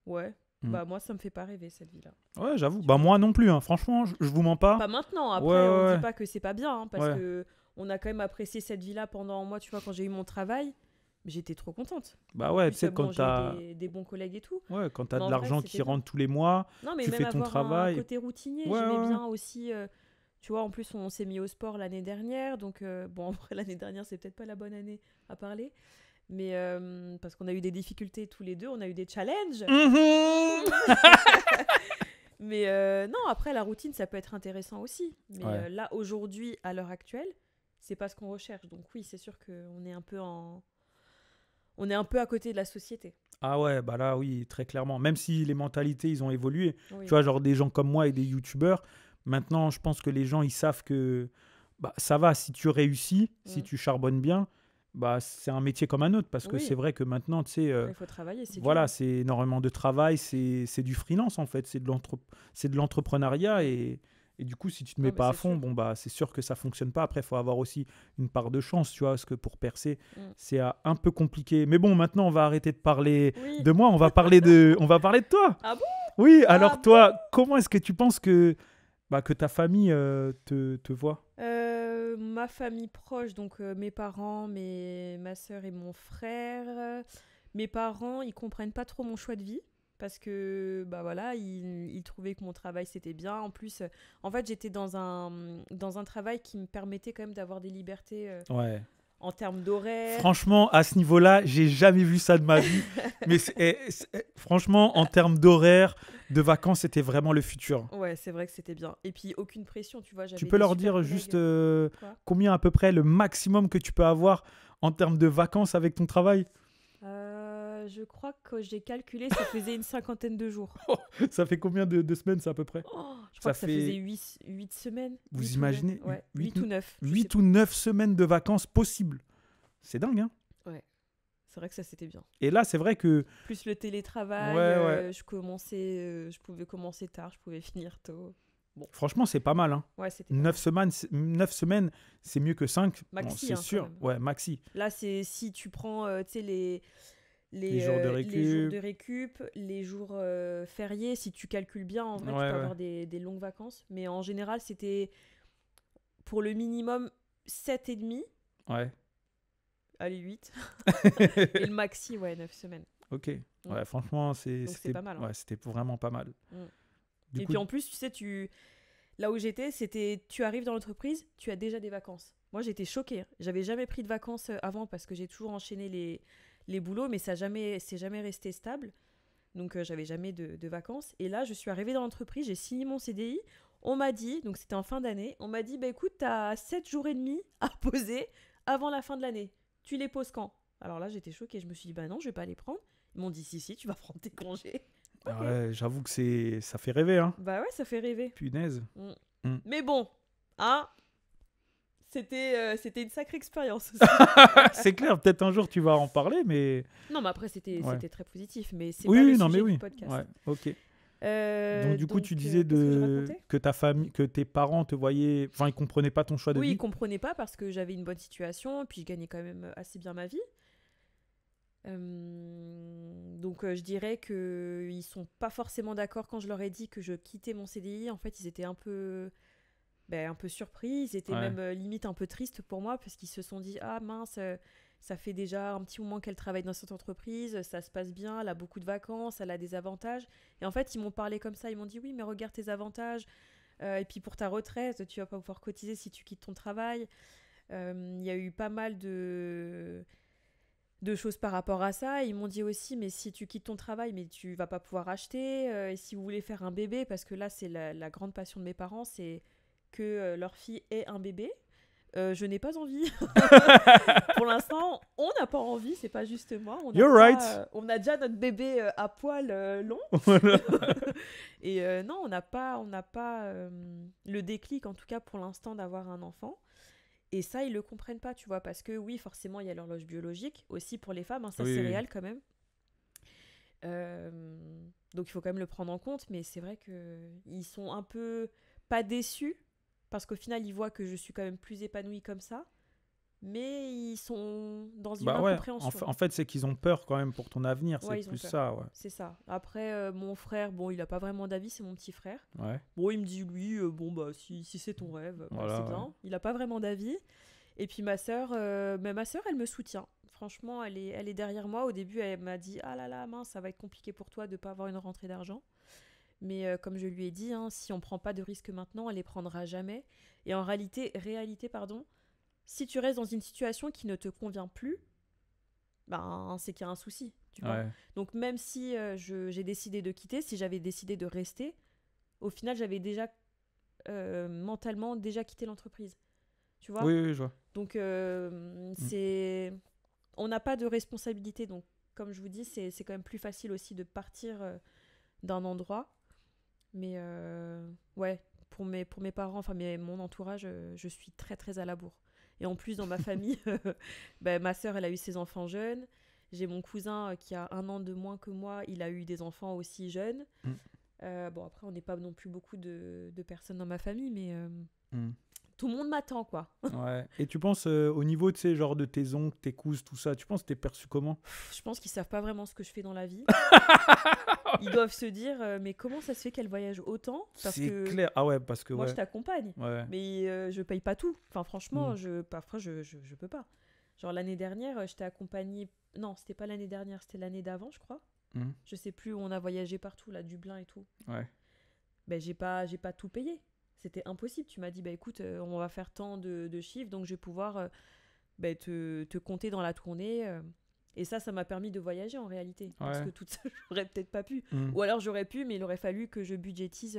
Ouais, Mm. bah moi, ça me fait pas rêver, cette vie-là. Ouais, j'avoue. Tu Bah, vois. moi non plus, hein. Franchement, je vous mens pas. Pas maintenant, Ouais, après, on dit ouais, pas que c'est pas bien, hein, parce ouais. que on a quand même apprécié cette vie-là pendant moi, tu vois, quand j'ai eu mon travail, j'étais trop contente. Bah, En ouais, tu plus, sais, bon, quand j'ai eu t'as des bons collègues et tout. ouais, quand t'as Mais de en vrai, l'argent qui c'était bien. rentre tous les mois, Non, mais tu même fais ton avoir un travail. côté routinier, Ouais, j'aimais ouais, bien aussi. Tu vois, en plus, on s'est mis au sport l'année dernière. Donc, bon, après, l'année dernière, c'est peut-être pas la bonne année à parler. Mais parce qu'on a eu des difficultés tous les deux, on a eu des challenges. Mhm. Mais non, après, la routine, ça peut être intéressant aussi. Mais Ouais. là, aujourd'hui, à l'heure actuelle, c'est pas ce qu'on recherche. Donc, oui, c'est sûr qu'on est un peu on est un peu à côté de la société. Ah ouais, bah là, oui, très clairement. Même si les mentalités, ils ont évolué. Oui. Tu vois, genre des gens comme moi et des youtubeurs, maintenant, je pense que les gens, ils savent que bah, ça va, si tu réussis, si Mm. tu charbonnes bien, bah, c'est un métier comme un autre. Parce que Oui. c'est vrai que maintenant, tu sais, Il faut travailler, c'est voilà, dur. c'est énormément de travail, c'est du freelance, en fait. C'est de l'entrepreneuriat. Et du coup, si tu te mets Non, mais pas à c'est fond, sûr. bon, bah, c'est sûr que ça fonctionne pas. Après, il faut avoir aussi une part de chance, tu vois, parce que pour percer, Mm. c'est un peu compliqué. Mais bon, maintenant, on va arrêter de parler Oui. de moi, on va parler de toi. Ah bon? Oui, Ah alors toi, comment est-ce que tu penses que ta famille te voit? Ma famille proche, donc mes parents, ma soeur et mon frère. Mes parents, ils comprennent pas trop mon choix de vie parce que bah voilà, ils trouvaient que mon travail c'était bien. En plus, en fait, j'étais dans un travail qui me permettait quand même d'avoir des libertés Ouais. en termes d'horaire. Franchement, à ce niveau-là, j'ai jamais vu ça de ma vie. Mais franchement, en termes d'horaire, de vacances, c'était vraiment le futur. Ouais, c'est vrai que c'était bien. Et puis aucune pression, tu vois. Tu J'avais peux des leur super dire collègues. juste Quoi combien à peu près le maximum que tu peux avoir en termes de vacances avec ton travail? Je crois que j'ai calculé, ça faisait une 50aine de jours. Ça fait combien de semaines, ça, à peu près? Je crois que ça fait- faisait 8 semaines. Vous 8 imaginez Ouais, 8 8 ou 9. 8 ou 9 semaines de vacances possibles. C'est dingue, hein? C'est vrai que ça c'était bien. Et là, c'est vrai que... Plus le télétravail, Ouais. je pouvais commencer tard, je pouvais finir tôt. Franchement, c'est pas mal, hein. Ouais, c'était pas 9 semaines, 9 semaines, c'est mieux que 5. Maxi, C'est hein, quand sûr. même. Ouais, maxi. Là, c'est si tu prends tu sais, Les jours de les jours récup. de récup, les jours fériés, si tu calcules bien, en vrai, Ouais, tu peux ouais. avoir des longues vacances. Mais en général, c'était pour le minimum 7,5. Ouais. allez, 8. Et le maxi, ouais, 9 semaines. Ok. Ouais, franchement, Donc c'est c'était pas mal. ouais, c'était vraiment pas mal. Du Et coup, puis en plus, tu sais, là où j'étais, c'était tu arrives dans l'entreprise, tu as déjà des vacances. Moi, j'étais choquée. J'avais jamais pris de vacances avant parce que j'ai toujours enchaîné les boulots, mais c'est jamais resté stable. Donc, j'avais jamais de vacances. Et là, je suis arrivée dans l'entreprise, j'ai signé mon CDI. On m'a dit, donc c'était en fin d'année, on m'a dit, bah écoute, t'as 7 jours et demi à poser avant la fin de l'année. Tu les poses quand? Alors là, j'étais choquée. Je me suis dit, bah non, je vais pas les prendre. Ils m'ont dit, si, tu vas prendre tes congés. Ok. ouais, j'avoue que ça fait rêver, hein. Bah ouais, ça fait rêver. Punaise. Mm. Mm. Mais bon, hein, c'était une sacrée expérience aussi. C'est clair, peut-être un jour tu vas en parler, mais Non, mais après, c'était Ouais. très positif. Mais c'est oui, pas le oui, non, sujet mais oui. du podcast. Ouais, ok. Donc du coup, tu disais qu'est-ce que je racontais que ta famille, que tes parents te voyaient, enfin, ils comprenaient pas ton choix de Oui, ils vie. comprenaient pas parce que j'avais une bonne situation, puis je gagnais quand même assez bien ma vie. Donc je dirais qu'ils sont pas forcément d'accord quand je leur ai dit que je quittais mon CDI. En fait, ils étaient un peu surpris. Ils étaient Ouais. même limite un peu tristes pour moi parce qu'ils se sont dit ah mince, ça fait déjà un petit moment qu'elle travaille dans cette entreprise, ça se passe bien, elle a beaucoup de vacances, elle a des avantages. Et en fait, ils m'ont parlé comme ça. Ils m'ont dit oui, mais regarde tes avantages. Et puis pour ta retraite, tu vas pas pouvoir cotiser si tu quittes ton travail. Il y a eu pas mal de choses par rapport à ça. Ils m'ont dit aussi, mais si tu quittes ton travail, mais tu vas pas pouvoir acheter. Et si vous voulez faire un bébé, parce que là, c'est la grande passion de mes parents, c'est que leur fille ait un bébé. Je n'ai pas envie. Pour l'instant, on n'a pas envie, c'est pas juste moi. You're right. On a déjà notre bébé à poil long. Voilà. Et non, on n'a pas le déclic, en tout cas pour l'instant, d'avoir un enfant. Et ça, ils le comprennent pas, tu vois, parce que oui, forcément, il y a l'horloge biologique, aussi pour les femmes, hein, ça Oui, c'est oui. réel quand même. Donc il faut quand même le prendre en compte, mais c'est vrai qu'ils sont un peu pas déçus, parce qu'au final, ils voient que je suis quand même plus épanouie comme ça, mais ils sont dans une Bah ouais. incompréhension. En fait, c'est qu'ils ont peur quand même pour ton avenir. Ouais, C'est ils ont plus peur. ça, ouais. C'est ça. Après, mon frère, bon, il a pas vraiment d'avis, c'est mon petit frère. Ouais. Bon, il me dit, lui, bon, bah, si c'est ton rêve, bah, Voilà, c'est ouais. bien. Il a pas vraiment d'avis. Et puis ma sœur, elle me soutient. Franchement, elle est derrière moi. Au début, elle m'a dit, ah là là, mince, ça va être compliqué pour toi de pas avoir une rentrée d'argent. Mais comme je lui ai dit, hein, si on prend pas de risques maintenant, elle les prendra jamais. Et en réalité, pardon, si tu restes dans une situation qui ne te convient plus, ben, c'est qu'il y a un souci, tu vois. Ouais. Donc même si j'ai décidé de quitter, si j'avais décidé de rester, au final, j'avais déjà mentalement déjà quitté l'entreprise. Tu vois. Oui, oui, je vois. Donc on n'a pas de responsabilité. Donc comme je vous dis, c'est quand même plus facile aussi de partir d'un endroit. Mais ouais, pour mes parents, enfin mon entourage, je suis très très à la bourre. Et en plus, dans ma famille, ma sœur, elle a eu ses enfants jeunes. J'ai mon cousin qui a 1 an de moins que moi, il a eu des enfants aussi jeunes. Bon, après, on n'est pas non plus beaucoup de personnes dans ma famille, mais tout le monde m'attend, quoi. Ouais. Et tu penses, au niveau de ces genre de tes oncles, tes cousins, tout ça, tu penses que t'es perçu comment? Je pense qu'ils savent pas vraiment ce que je fais dans la vie. Ils doivent se dire, mais comment ça se fait qu'elle voyage autant? Parce C'est que clair. Ah ouais, parce que moi, ouais. je t'accompagne. Ouais. Mais je paye pas tout. Enfin, franchement, Mm. parfois, je peux pas. Genre, l'année dernière, je t'ai accompagnée. Non, c'était pas l'année dernière, c'était l'année d'avant, je crois. Mm. Je sais plus, on a voyagé partout, là, Dublin et tout. Ouais. Ben, j'ai pas tout payé. C'était impossible. Tu m'as dit, bah écoute, on va faire tant de chiffres, donc je vais pouvoir te compter dans la tournée. Et ça m'a permis de voyager en réalité. Parce Ouais. que toute seule, j'aurais peut-être pas pu. Mm. Ou alors j'aurais pu, mais il aurait fallu que je budgétise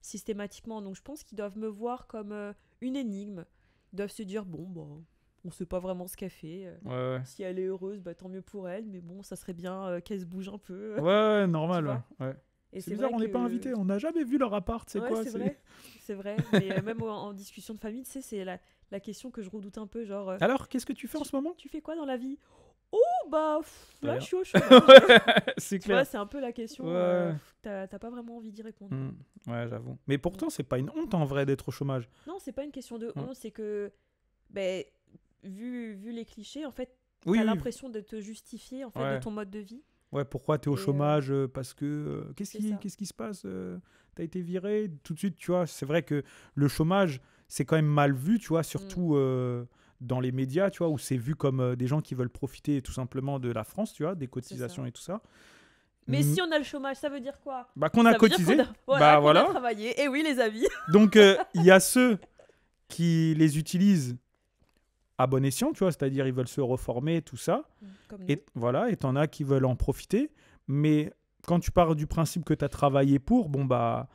systématiquement. Donc je pense qu'ils doivent me voir comme une énigme. Ils doivent se dire, bon, bon, on sait pas vraiment ce qu'elle fait. Ouais, ouais. Si elle est heureuse, bah, tant mieux pour elle. Mais bon, ça serait bien qu'elle se bouge un peu. Ouais, ouais, normal. Tu vois. Ouais. Ouais. Et C'est bizarre, vrai on n'est que- pas invité. On n'a jamais vu leur appart. C'est Ouais, quoi? c'est vrai. C'est vrai. Mais même en discussion de famille, tu sais, c'est la question que je redoute un peu. Genre, Alors, qu'est-ce que tu fais en ce moment? tu fais quoi dans la vie? Oh, bah, là, Ouais. je suis au chômage. C'est Tu vois, clair. c'est un peu la question. Ouais. T'as pas vraiment envie d'y répondre. Mm. Ouais, j'avoue. Mais pourtant, c'est pas une honte en vrai d'être au chômage. Non, c'est pas une question de Ouais. honte, c'est que, ben, vu les clichés, en fait, Oui, t'as oui. l'impression de te justifier en fait, Ouais. de ton mode de vie. Ouais, pourquoi t'es au Et, chômage? Parce que c'est ça. qu'est-ce qui se passe? T'as été viré tout de suite, tu vois. C'est vrai que le chômage, c'est quand même mal vu, tu vois, surtout dans les médias, tu vois, où c'est vu comme des gens qui veulent profiter tout simplement de la France, tu vois, des C'est cotisations ça. et tout ça. Mais Mm, si on a le chômage, ça veut dire quoi? bah, qu'on a Ça veut dire cotisé, qu'on a, voilà, bah qu'on a voilà. travaillé. Et oui, les amis. Donc, il y a ceux qui les utilisent à bon escient, tu vois, c'est-à-dire ils veulent se reformer, tout ça. Comme nous. Et voilà, et t'en as qui veulent en profiter. Mais quand tu pars du principe que tu as travaillé pour, bon, bah,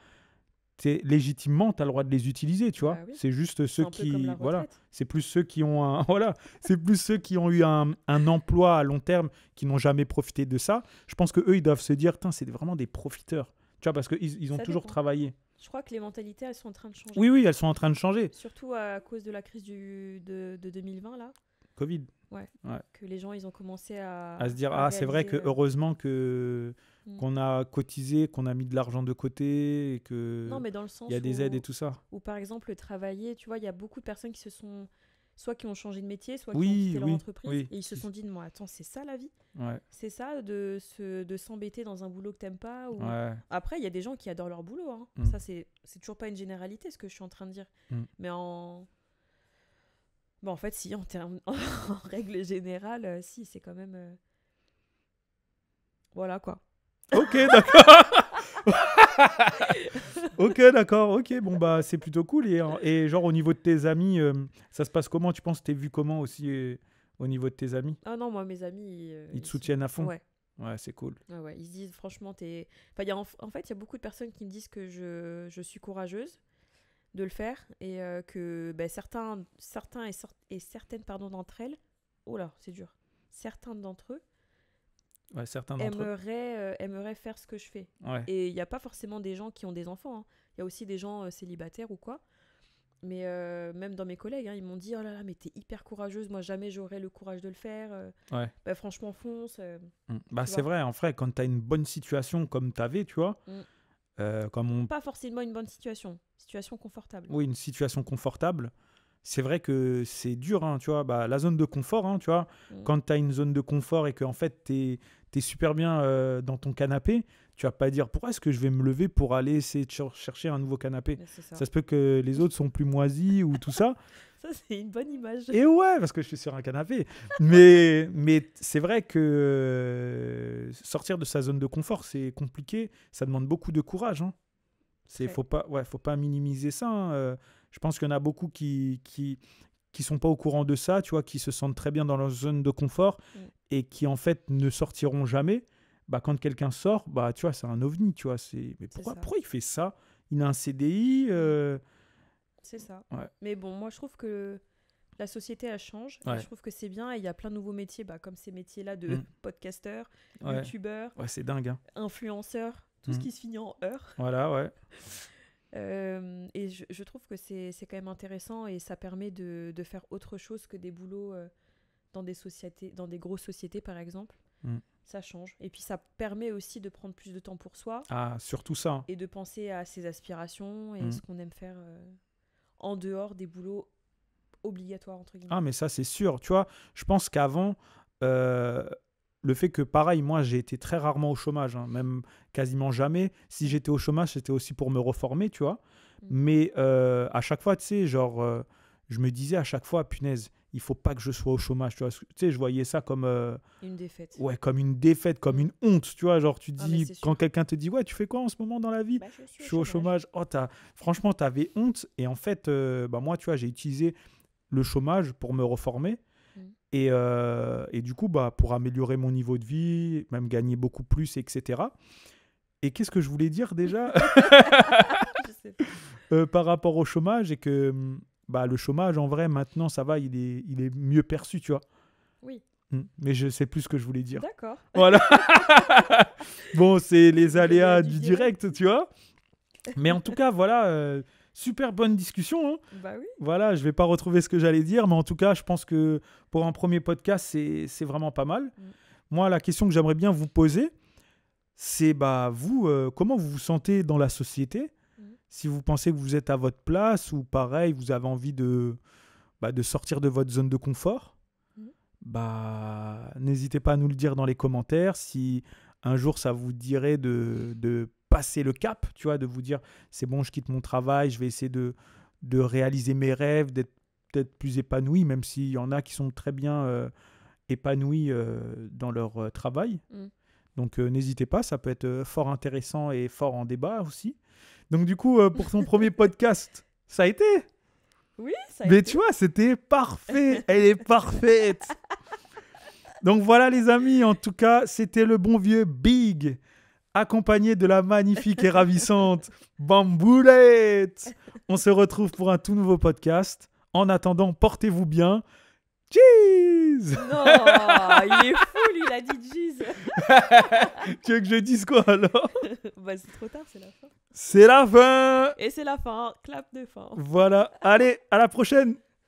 légitimement, tu as le droit de les utiliser, tu vois. Bah oui. C'est juste C'est ceux un peu comme la qui. Voilà. retraite. C'est plus ceux qui ont un. Voilà. C'est plus ceux qui ont eu un emploi à long terme, qui n'ont jamais profité de ça. Je pense que eux ils doivent se dire, putain, c'est vraiment des profiteurs. Tu vois, parce qu'ils ont Ça toujours dépend. travaillé. Je crois que les mentalités, elles sont en train de changer. Oui, oui, elles sont en train de changer. Surtout à cause de la crise de 2020, là. Covid. Ouais. Ouais. Que les gens, ils ont commencé À se dire, à ah, c'est vrai réaliser, que heureusement que Mm. qu'on a cotisé, qu'on a mis de l'argent de côté et que Non, mais dans le il y a sens des aides et tout ça. où, par exemple, travailler, tu vois, il y a beaucoup de personnes qui se sont... Soit qui ont changé de métier, soit qui ont Oui, quitté leur oui, entreprise. oui. Et ils se sont dit, moi, attends, c'est ça la vie? Ouais, C'est ça de s'embêter dans un boulot que t'aimes pas ou... ouais. Après, il y a des gens qui adorent leur boulot. Hein. Mm. Ça, c'est toujours pas une généralité, ce que je suis en train de dire. Mm. Mais en... Bon, en fait, si, en termes... en règle générale, si, c'est quand même... Voilà, quoi. Ok, d'accord. Ok, d'accord. Ok, bon, bah, c'est plutôt cool. Et genre, au niveau de tes amis, ça se passe comment? Tu penses que t'es vu comment aussi au niveau de tes amis? Ah non, moi, mes amis... Ils te soutiennent à fond? Ouais. Ouais, c'est cool. Ouais, ouais. Ils se disent, franchement, t'es... Enfin, en fait, il y a beaucoup de personnes qui me disent que je suis courageuse de le faire et que ben, certains et certaines pardon, d'entre elles... Oh là, c'est dur. Certains d'entre eux Ouais, certains d'entre eux. aimeraient faire ce que je fais. Ouais. Et il n'y a pas forcément des gens qui ont des enfants. Hein. Il y a aussi des gens célibataires ou quoi. Mais même dans mes collègues, hein, ils m'ont dit, oh là là, mais t'es hyper courageuse. Moi, jamais j'aurais le courage de le faire. Ouais. Bah, franchement, fonce. Bah, Tu c'est vois. vrai, en vrai, quand t'as une bonne situation comme t'avais, tu vois, comme on. Pas forcément une bonne situation. Situation confortable. Oui, une situation confortable. C'est vrai que c'est dur, hein, tu vois. Bah, la zone de confort, hein, tu vois. Mm. Quand tu as une zone de confort et que en fait, tu es super bien dans ton canapé, tu vas pas dire pourquoi est-ce que je vais me lever pour aller essayer de chercher un nouveau canapé. Mais c'est ça. Ça se peut que les autres sont plus moisis ou tout ça. Ça, c'est une bonne image. Et ouais, parce que je suis sur un canapé. Mais c'est vrai que sortir de sa zone de confort, c'est compliqué. Ça demande beaucoup de courage. Hein. Très. Faut pas minimiser ça. Hein. Je pense qu'il y en a beaucoup qui sont pas au courant de ça, tu vois, qui se sentent très bien dans leur zone de confort et qui en fait ne sortiront jamais. Bah, quand quelqu'un sort, bah, tu vois, c'est un ovni, tu vois. Mais pourquoi il fait ça? Il a un CDI. C'est ça. Ouais. Mais bon, moi, je trouve que la société, elle change. Ouais. Et je trouve que c'est bien. Et il y a plein de nouveaux métiers, bah, comme ces métiers-là de podcasteur, Ouais. youtubeur, Ouais, c'est dingue. Hein. influenceur, tout ce qui se finit en heure. Voilà, ouais. Et je trouve que c'est quand même intéressant et ça permet de faire autre chose que des boulots dans des sociétés, dans des grosses sociétés par exemple. Ça change. Et puis ça permet aussi de prendre plus de temps pour soi. Ah, surtout ça. Hein. Et de penser à ses aspirations et ce qu'on aime faire en dehors des boulots obligatoires entre guillemets. Ah, mais ça, c'est sûr. Tu vois, je pense qu'avant, le fait que, pareil, moi, j'ai été très rarement au chômage, hein, même quasiment jamais. Si j'étais au chômage, c'était aussi pour me reformer, tu vois. Mais à chaque fois, tu sais, genre, je me disais à chaque fois, punaise, il faut pas que je sois au chômage, tu vois. Tu sais, je voyais ça comme... une défaite. Ouais, comme une défaite, comme une honte, tu vois. Genre, tu dis, c'est sûr. quand quelqu'un te dit, ouais, tu fais quoi en ce moment dans la vie? Bah, Je suis au chômage. Oh, franchement, t'avais honte. Et en fait, bah, moi, tu vois, j'ai utilisé le chômage pour me reformer. Et du coup, bah, pour améliorer mon niveau de vie, même gagner beaucoup plus, etc. Et qu'est-ce que je voulais dire déjà? Je sais pas. Par rapport au chômage, et que bah, le chômage, en vrai, maintenant, ça va, il est mieux perçu, tu vois. Oui. Mais je sais plus ce que je voulais dire. D'accord. Voilà. Bon, c'est les aléas du direct, tu vois. Mais en tout cas, voilà, super bonne discussion. Hein. Bah oui. Voilà, je vais pas retrouver ce que j'allais dire, mais en tout cas, je pense que pour un premier podcast, c'est vraiment pas mal. Moi, la question que j'aimerais bien vous poser, c'est bah, vous, comment vous vous sentez dans la société? Si vous pensez que vous êtes à votre place ou pareil, vous avez envie de sortir de votre zone de confort, bah, n'hésitez pas à nous le dire dans les commentaires. Si un jour ça vous dirait de passer le cap, tu vois, de vous dire c'est bon, je quitte mon travail, je vais essayer de réaliser mes rêves, d'être peut-être plus épanouis, même s'il y en a qui sont très bien épanouis dans leur travail. Donc n'hésitez pas, ça peut être fort intéressant et fort en débat aussi. Donc du coup, pour son premier podcast, ça a été. Oui, ça a Mais été. tu vois, c'était parfait. Elle est parfaite. Donc voilà les amis, en tout cas, c'était le bon vieux Big, accompagné de la magnifique et ravissante Bamboulette. On se retrouve pour un tout nouveau podcast. En attendant, portez-vous bien. Cheese. Non, il est fou, lui, il a dit jeez. Tu veux que je dise quoi alors? Bah, c'est trop tard, c'est la fin. C'est la fin. Et c'est la fin, clap de fin. Voilà, allez, à la prochaine.